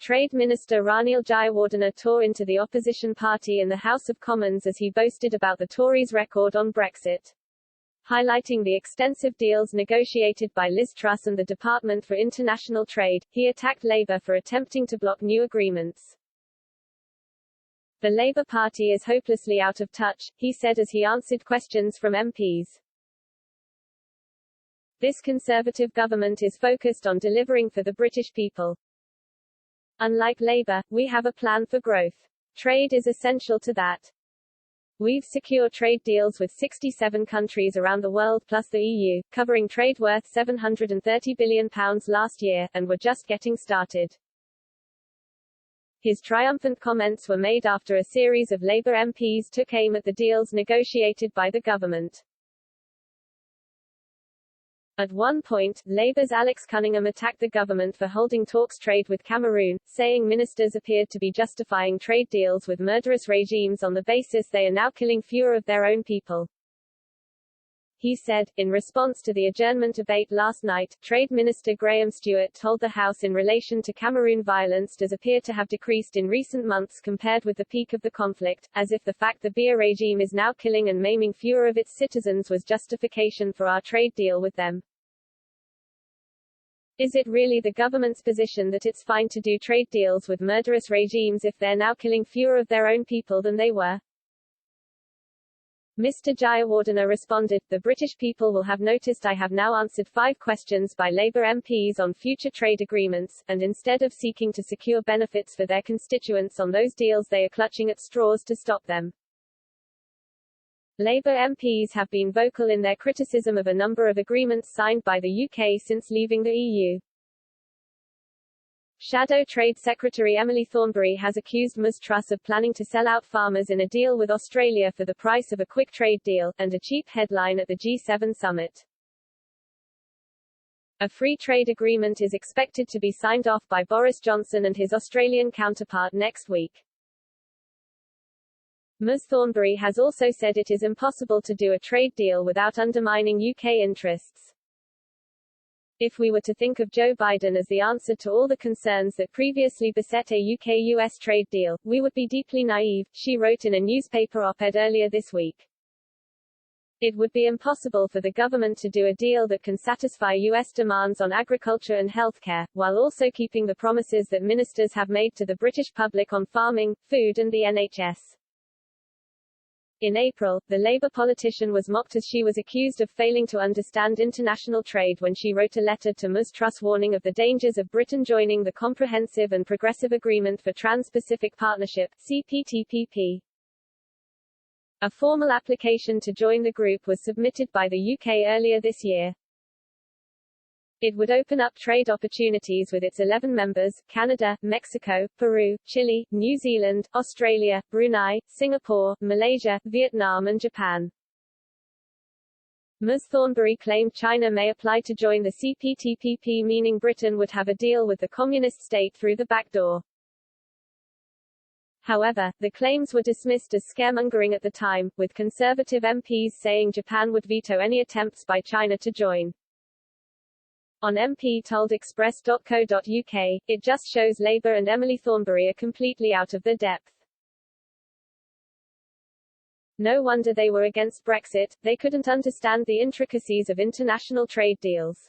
Trade Minister Ranil Jayawardena tore into the opposition party in the House of Commons as he boasted about the Tories' record on Brexit. Highlighting the extensive deals negotiated by Liz Truss and the Department for International Trade, he attacked Labour for attempting to block new agreements. The Labour Party is hopelessly out of touch, he said as he answered questions from MPs. This Conservative government is focused on delivering for the British people. Unlike Labour, we have a plan for growth. Trade is essential to that. We've secured trade deals with 67 countries around the world plus the EU, covering trade worth £730 billion last year, and we're just getting started. His triumphant comments were made after a series of Labour MPs took aim at the deals negotiated by the government. At one point, Labour's Alex Cunningham attacked the government for holding talks trade with Cameroon, saying ministers appeared to be justifying trade deals with murderous regimes on the basis they are now killing fewer of their own people. He said, in response to the adjournment debate last night, Trade Minister Graham Stewart told the House in relation to Cameroon violence does appear to have decreased in recent months compared with the peak of the conflict, as if the fact the Biya regime is now killing and maiming fewer of its citizens was justification for our trade deal with them. Is it really the government's position that it's fine to do trade deals with murderous regimes if they're now killing fewer of their own people than they were? Mr. Jayawardena responded, the British people will have noticed I have now answered 5 questions by Labour MPs on future trade agreements, and instead of seeking to secure benefits for their constituents on those deals they are clutching at straws to stop them. Labour MPs have been vocal in their criticism of a number of agreements signed by the UK since leaving the EU. Shadow Trade Secretary Emily Thornberry has accused Ms Truss of planning to sell out farmers in a deal with Australia for the price of a quick trade deal, and a cheap headline at the G7 summit. A free trade agreement is expected to be signed off by Boris Johnson and his Australian counterpart next week. Ms Thornberry has also said it is impossible to do a trade deal without undermining UK interests. If we were to think of Joe Biden as the answer to all the concerns that previously beset a UK-US trade deal, we would be deeply naive, she wrote in a newspaper op-ed earlier this week. It would be impossible for the government to do a deal that can satisfy US demands on agriculture and healthcare, while also keeping the promises that ministers have made to the British public on farming, food and the NHS. In April, the Labour politician was mocked as she was accused of failing to understand international trade when she wrote a letter to Ms Truss warning of the dangers of Britain joining the Comprehensive and Progressive Agreement for Trans-Pacific Partnership (CPTPP). A formal application to join the group was submitted by the UK earlier this year. It would open up trade opportunities with its 11 members, Canada, Mexico, Peru, Chile, New Zealand, Australia, Brunei, Singapore, Malaysia, Vietnam and Japan. Ms Thornberry claimed China may apply to join the CPTPP, meaning Britain would have a deal with the communist state through the back door. However, the claims were dismissed as scaremongering at the time, with Conservative MPs saying Japan would veto any attempts by China to join. On MP told Express.co.uk, it just shows Labour and Emily Thornberry are completely out of their depth. No wonder they were against Brexit, they couldn't understand the intricacies of international trade deals.